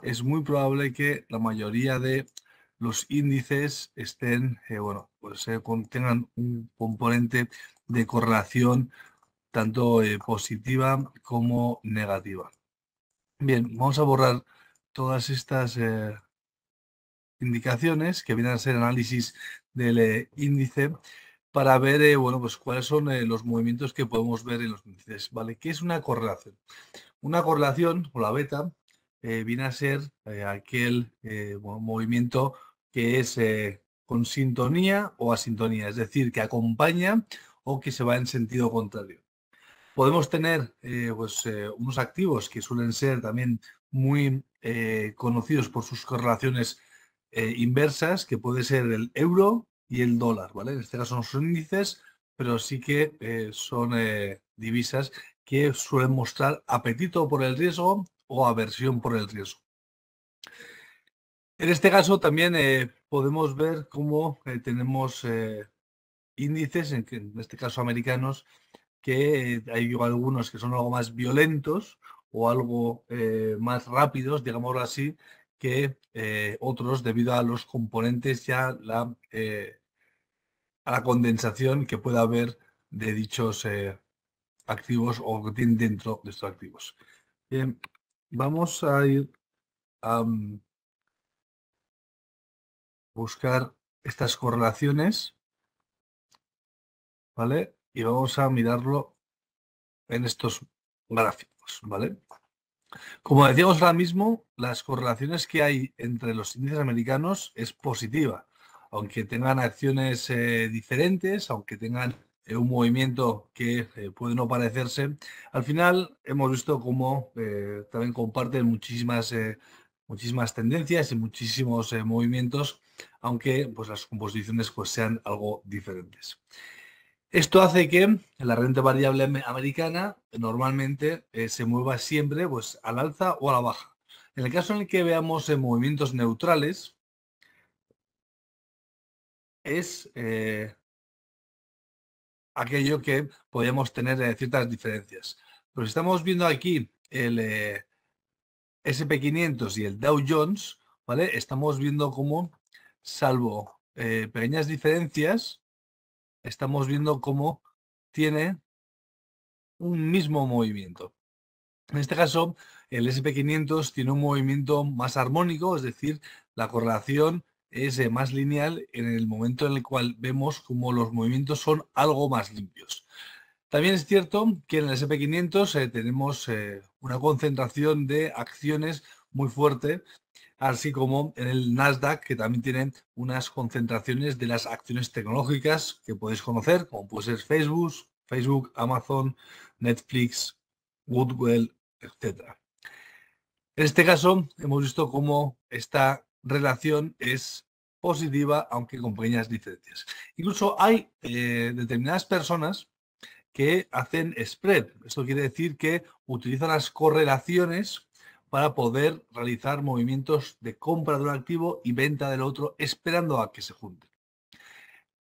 es muy probable que la mayoría de los índices estén, pues tengan un componente de correlación tanto positiva como negativa. Bien, vamos a borrar todas estas indicaciones que vienen a ser análisis del índice para ver, pues cuáles son los movimientos que podemos ver en los índices, ¿vale? ¿Qué es una correlación? Una correlación, o la beta, viene a ser aquel movimiento que es con sintonía o asintonía, es decir, que acompaña o que se va en sentido contrario. Podemos tener unos activos que suelen ser también muy conocidos por sus correlaciones inversas, que puede ser el euro y el dólar, ¿vale? En este caso no son índices, pero sí que son divisas que suelen mostrar apetito por el riesgo o aversión por el riesgo. En este caso también podemos ver cómo tenemos índices, en este caso americanos, que hay algunos que son algo más violentos o algo más rápidos, digámoslo así, que otros debido a los componentes a la condensación que pueda haber de dichos activos o que tienen dentro de estos activos. Bien, vamos a ir a buscar estas correlaciones, ¿vale? Y vamos a mirarlo en estos gráficos, ¿vale? Como decíamos ahora mismo, las correlaciones que hay entre los índices americanos es positiva, aunque tengan acciones diferentes, aunque tengan un movimiento que puede no parecerse. Al final hemos visto cómo también comparten muchísimas tendencias y muchísimos movimientos, aunque pues, las composiciones pues, sean algo diferentes. Esto hace que la renta variable americana normalmente se mueva siempre pues, al alza o a la baja. En el caso en el que veamos movimientos neutrales, es aquello que podríamos tener ciertas diferencias. Pero si estamos viendo aquí el SP500 y el Dow Jones, ¿vale? Estamos viendo cómo, salvo pequeñas diferencias, estamos viendo cómo tiene un mismo movimiento. En este caso, el SP500 tiene un movimiento más armónico, es decir, la correlación es más lineal en el momento en el cual vemos como los movimientos son algo más limpios. También es cierto que en el SP500 tenemos una concentración de acciones muy fuerte, así como en el Nasdaq, que también tiene unas concentraciones de las acciones tecnológicas que podéis conocer, como puede ser Facebook, Amazon, Netflix, Goodwill, etcétera. En este caso, hemos visto cómo esta relación es positiva, aunque con pequeñas diferencias. Incluso hay determinadas personas que hacen spread. Esto quiere decir que utilizan las correlaciones para poder realizar movimientos de compra de un activo y venta del otro, esperando a que se junten.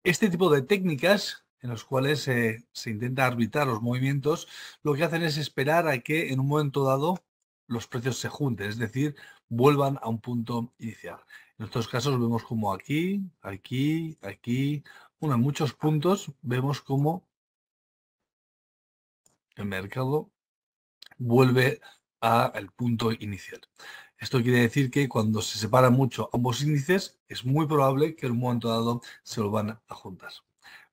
Este tipo de técnicas en las cuales se intenta arbitrar los movimientos, lo que hacen es esperar a que en un momento dado los precios se junten, es decir, vuelvan a un punto inicial. En estos casos vemos como aquí, en muchos puntos vemos como el mercado vuelve al punto inicial. Esto quiere decir que cuando se separan mucho ambos índices, es muy probable que en un momento dado se vuelvan a juntar.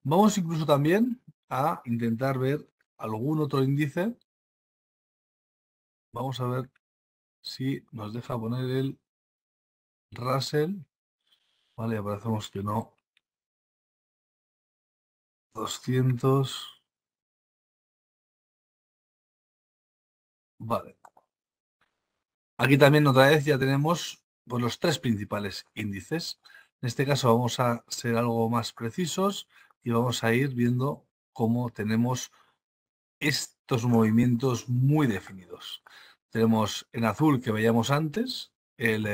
Vamos incluso también a intentar ver algún otro índice. Vamos a ver si nos deja poner el Russell. Vale, aparecemos que no. 200. Vale. Aquí también otra vez ya tenemos pues, los tres principales índices. En este caso vamos a ser algo más precisos y vamos a ir viendo cómo tenemos estos movimientos muy definidos. Tenemos en azul que veíamos antes, el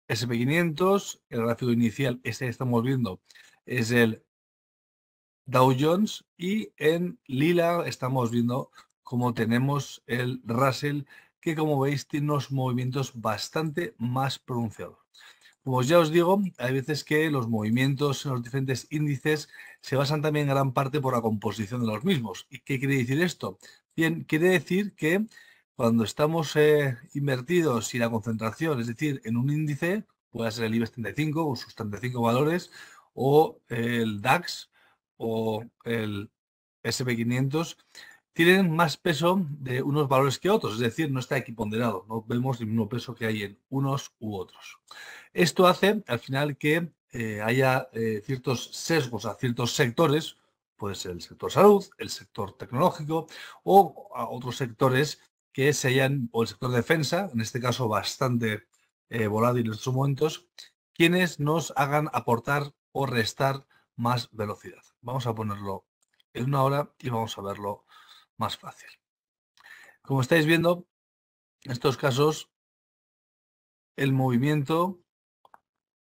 SP500, el gráfico inicial, este que estamos viendo, es el Dow Jones y en lila estamos viendo cómo tenemos el Russell, que, como veis, tiene unos movimientos bastante más pronunciados. Como ya os digo, hay veces que los movimientos en los diferentes índices se basan también en gran parte por la composición de los mismos. ¿Y qué quiere decir esto? Bien, quiere decir que cuando estamos invertidos y la concentración, es decir, en un índice, puede ser el IBEX 35 con sus 35 valores, o el DAX o el SP500, tienen más peso de unos valores que otros, es decir, no está equiponderado, no vemos el mismo peso que hay en unos u otros. Esto hace al final que haya ciertos sesgos a ciertos sectores, puede ser el sector salud, el sector tecnológico o a otros sectores que se hayan, o el sector defensa, en este caso bastante volátil en estos momentos, quienes nos hagan aportar o restar más velocidad. Vamos a ponerlo en una hora y vamos a verlo más fácil. Como estáis viendo, en estos casos el movimiento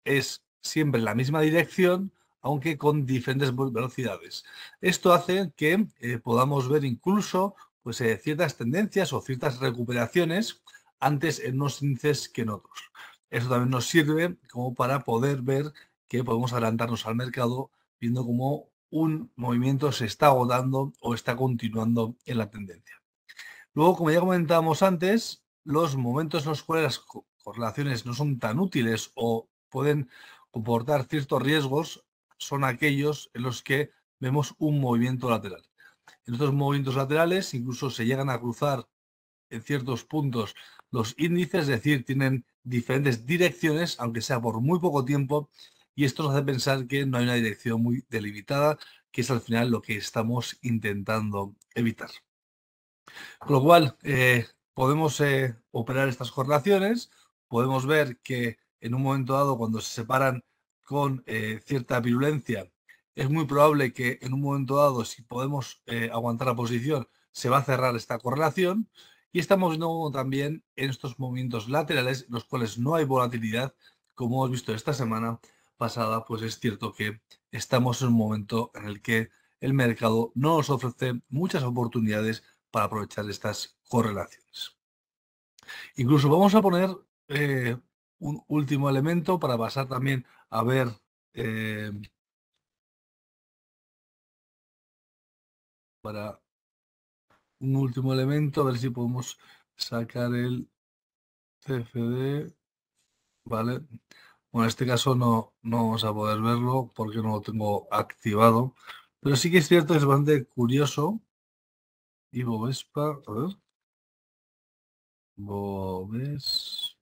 es siempre en la misma dirección, aunque con diferentes velocidades. Esto hace que podamos ver incluso pues, ciertas tendencias o ciertas recuperaciones antes en unos índices que en otros. Eso también nos sirve como para poder ver que podemos adelantarnos al mercado viendo cómo un movimiento se está agotando o está continuando en la tendencia. Luego, como ya comentábamos antes, los momentos en los cuales las correlaciones no son tan útiles o pueden comportar ciertos riesgos son aquellos en los que vemos un movimiento lateral. En estos movimientos laterales incluso se llegan a cruzar en ciertos puntos los índices, es decir, tienen diferentes direcciones, aunque sea por muy poco tiempo, y esto nos hace pensar que no hay una dirección muy delimitada, que es al final lo que estamos intentando evitar. Con lo cual, podemos operar estas correlaciones, podemos ver que en un momento dado, cuando se separan con cierta virulencia, es muy probable que en un momento dado, si podemos aguantar la posición, se va a cerrar esta correlación. Y estamos viendo también en estos movimientos laterales, en los cuales no hay volatilidad, como hemos visto esta semana pasada, pues es cierto que estamos en un momento en el que el mercado no nos ofrece muchas oportunidades para aprovechar estas correlaciones. Incluso vamos a poner un último elemento para pasar también a ver para un último elemento, a ver si podemos sacar el CFD. Vale. Bueno, en este caso no vamos a poder verlo porque no lo tengo activado. Pero sí que es cierto que es bastante curioso. Y Bovespa, a ver. Bovespa.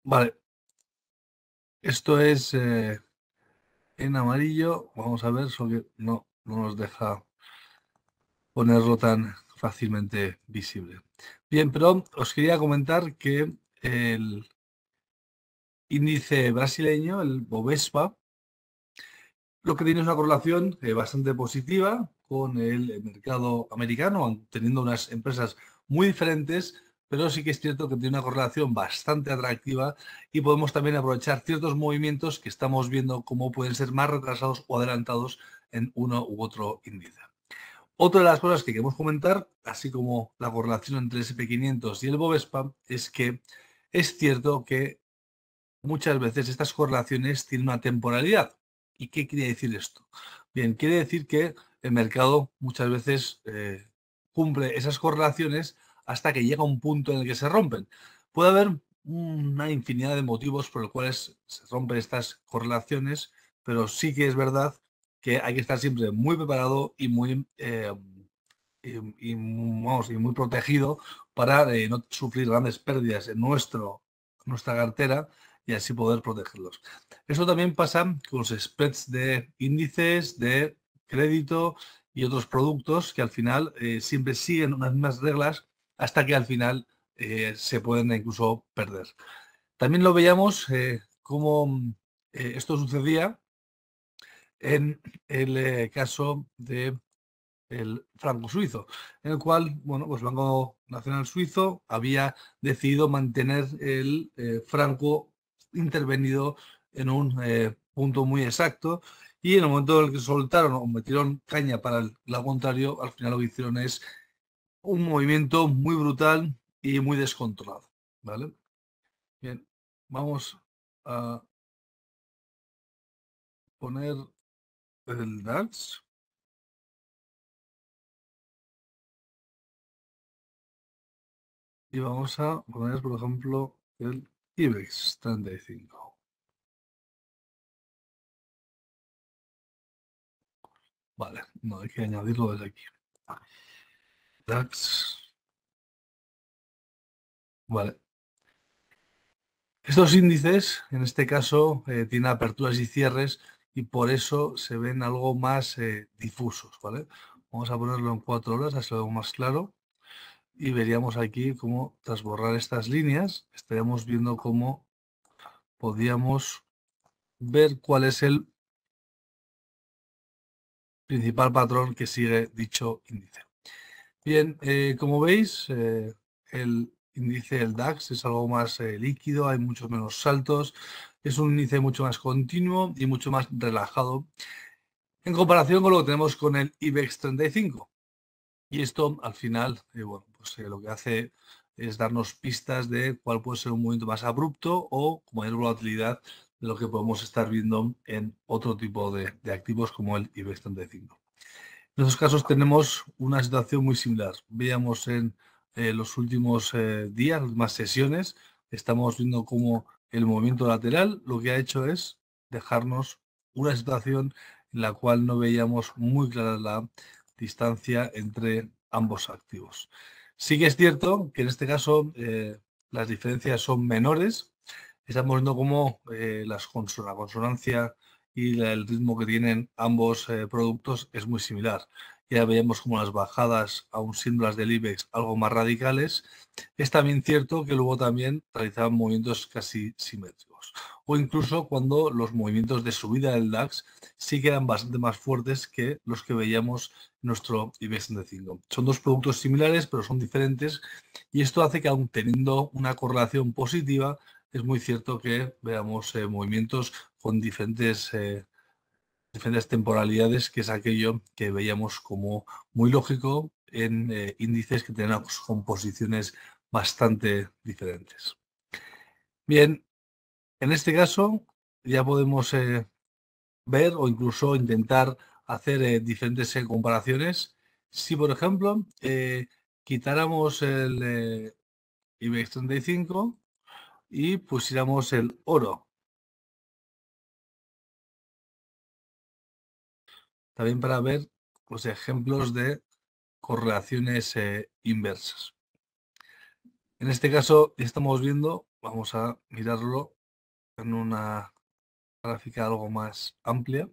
Vale. Esto es en amarillo. Vamos a ver, solo que no nos deja ponerlo tan fácilmente visible. Bien, pero os quería comentar que el índice brasileño, el Bovespa, lo que tiene es una correlación bastante positiva con el mercado americano, teniendo unas empresas muy diferentes, pero sí que es cierto que tiene una correlación bastante atractiva y podemos también aprovechar ciertos movimientos que estamos viendo cómo pueden ser más retrasados o adelantados en uno u otro índice. Otra de las cosas que queremos comentar, así como la correlación entre el SP500 y el Bovespa, es que es cierto que muchas veces estas correlaciones tienen una temporalidad. ¿Y qué quiere decir esto? Bien, quiere decir que el mercado muchas veces cumple esas correlaciones hasta que llega un punto en el que se rompen. Puede haber una infinidad de motivos por los cuales se rompen estas correlaciones, pero sí que es verdad que hay que estar siempre muy preparado y muy, y muy protegido para no sufrir grandes pérdidas en nuestra cartera y así poder protegerlos. Eso también pasa con los spreads de índices, de crédito y otros productos que al final siempre siguen unas mismas reglas hasta que al final se pueden incluso perder. También lo veíamos cómo esto sucedía en el caso de el franco suizo, en el cual, bueno, pues el Banco Nacional Suizo había decidido mantener el franco intervenido en un punto muy exacto y en el momento en el que soltaron o metieron caña para el lado contrario, al final lo que hicieron es un movimiento muy brutal y muy descontrolado, ¿vale? Bien, vamos a poner el DAX. Y vamos a poner, por ejemplo, el IBEX 35. Vale, no hay que añadirlo desde aquí. DAX. Vale. Estos índices, en este caso, tienen aperturas y cierres y por eso se ven algo más difusos, ¿vale? Vamos a ponerlo en 4 horas, así lo vemos más claro. Y veríamos aquí cómo, tras borrar estas líneas, estaríamos viendo cómo podíamos ver cuál es el principal patrón que sigue dicho índice. Bien, como veis, el índice del DAX es algo más líquido, hay muchos menos saltos, es un índice mucho más continuo y mucho más relajado en comparación con lo que tenemos con el IBEX 35. Y esto al final, bueno, pues lo que hace es darnos pistas de cuál puede ser un movimiento más abrupto o con mayor volatilidad de lo que podemos estar viendo en otro tipo de activos como el IBEX 35. En estos casos tenemos una situación muy similar. Veíamos en los últimos días, las últimas sesiones, estamos viendo cómo el movimiento lateral lo que ha hecho es dejarnos una situación en la cual no veíamos muy clara la distancia entre ambos activos. Sí que es cierto que en este caso las diferencias son menores. Estamos viendo cómo la consonancia y el ritmo que tienen ambos productos es muy similar. Ya veíamos como las bajadas, aún siendo las del IBEX, algo más radicales. Es también cierto que luego también realizaban movimientos casi simétricos. O incluso cuando los movimientos de subida del DAX sí que eran bastante más fuertes que los que veíamos en nuestro IBEX 35. Son dos productos similares, pero son diferentes. Y esto hace que aún teniendo una correlación positiva, es muy cierto que veamos movimientos con diferentes temporalidades, que es aquello que veíamos como muy lógico en índices que tienen composiciones bastante diferentes. Bien, en este caso ya podemos ver o incluso intentar hacer diferentes comparaciones. Si, por ejemplo, quitáramos el IBEX 35 y pusiéramos el oro, también para ver los ejemplos de correlaciones inversas. En este caso estamos viendo, vamos a mirarlo en una gráfica algo más amplia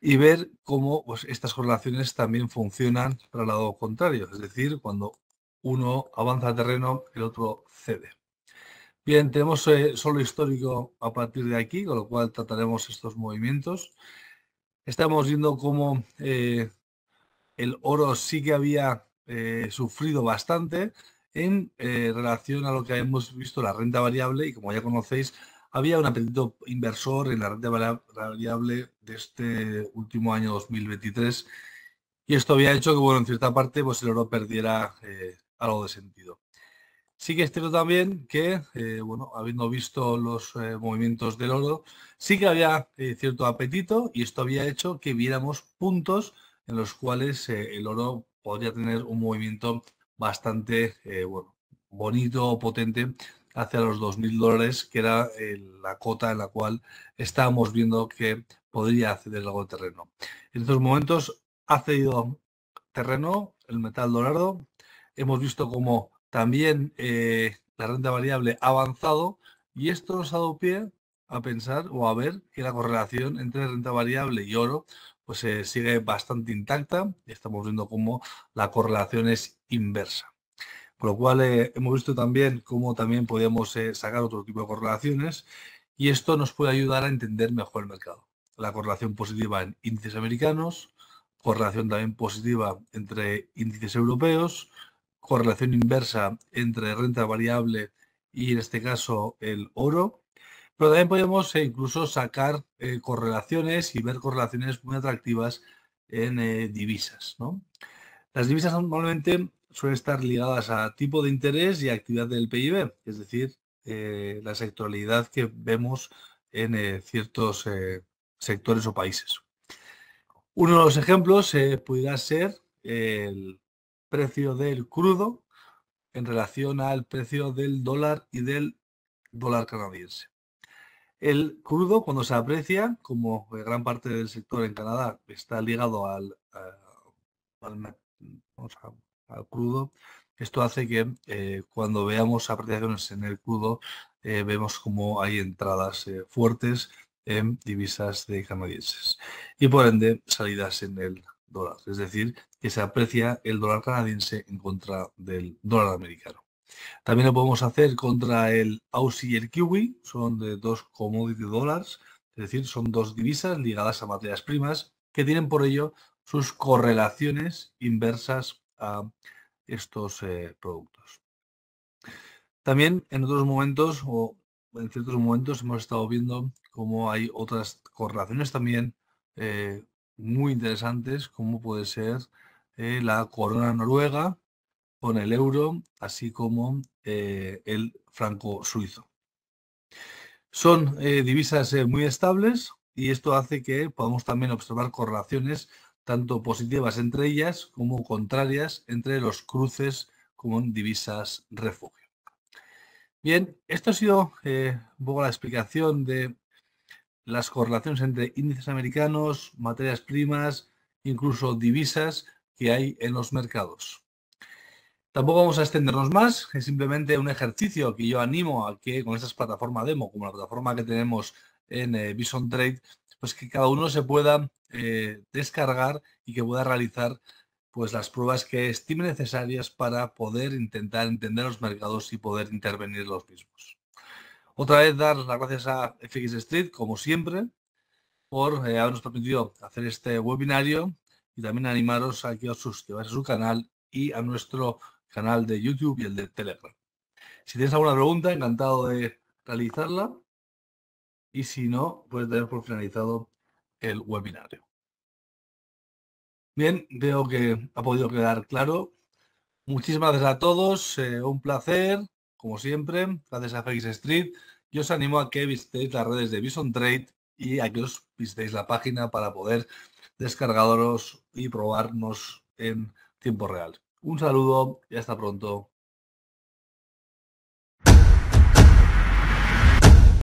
y ver cómo pues, estas correlaciones también funcionan para el lado contrario, es decir, cuando uno avanza terreno, el otro cede. Bien, tenemos solo histórico a partir de aquí, con lo cual trataremos estos movimientos. Estamos viendo cómo el oro sí que había sufrido bastante en relación a lo que hemos visto la renta variable y como ya conocéis, había un apetito inversor en la renta variable de este último año 2023 y esto había hecho que, bueno, en cierta parte pues el oro perdiera algo de sentido. Sí que es cierto también que, bueno, habiendo visto los movimientos del oro, sí que había cierto apetito y esto había hecho que viéramos puntos en los cuales el oro podría tener un movimiento bastante, bueno, bonito o potente hacia los $2.000, que era la cota en la cual estábamos viendo que podría acceder algo de terreno. En estos momentos ha cedido terreno el metal dorado. Hemos visto como también la renta variable ha avanzado y esto nos ha dado pie a pensar o a ver que la correlación entre renta variable y oro pues sigue bastante intacta y estamos viendo cómo la correlación es inversa. Por lo cual hemos visto también cómo también podíamos sacar otro tipo de correlaciones y esto nos puede ayudar a entender mejor el mercado. La correlación positiva en índices americanos, correlación también positiva entre índices europeos, correlación inversa entre renta variable y en este caso el oro. Pero también podemos incluso sacar correlaciones y ver correlaciones muy atractivas en divisas, ¿no? Las divisas normalmente suelen estar ligadas a tipo de interés y actividad del PIB, es decir, la sectorialidad que vemos en ciertos sectores o países. Uno de los ejemplos pudiera ser el precio del crudo en relación al precio del dólar y del dólar canadiense. El crudo, cuando se aprecia, como gran parte del sector en Canadá está ligado al crudo, esto hace que cuando veamos apreciaciones en el crudo, vemos como hay entradas fuertes en divisas de canadienses y por ende salidas en el dólar, es decir, que se aprecia el dólar canadiense en contra del dólar americano. También lo podemos hacer contra el Aussie y el Kiwi, son de dos commodity dollars, es decir, son dos divisas ligadas a materias primas que tienen por ello sus correlaciones inversas a estos productos. También en otros momentos o en ciertos momentos hemos estado viendo cómo hay otras correlaciones también muy interesantes, como puede ser la corona noruega con el euro, así como el franco suizo. Son divisas muy estables y esto hace que podamos también observar correlaciones tanto positivas entre ellas como contrarias entre los cruces con divisas refugio. Bien, esto ha sido un poco la explicación de las correlaciones entre índices americanos, materias primas, incluso divisas que hay en los mercados. Tampoco vamos a extendernos más, es simplemente un ejercicio que yo animo a que con estas plataformas demo, como la plataforma que tenemos en Bison Trade, pues que cada uno se pueda descargar y que pueda realizar pues las pruebas que estime necesarias para poder intentar entender los mercados y poder intervenir en los mismos. Otra vez dar las gracias a FX Street, como siempre, por habernos permitido hacer este webinario y también animaros a que os suscribáis a su canal y a nuestro canal de YouTube y el de Telegram. Si tienes alguna pregunta, encantado de realizarla y si no, pues dar por finalizado el webinario. Bien, veo que ha podido quedar claro. Muchísimas gracias a todos, un placer, como siempre, gracias a FX Street. Yo os animo a que visitéis las redes de Bison Trade y a que os visitéis la página para poder descargaros y probarnos en tiempo real. Un saludo y hasta pronto.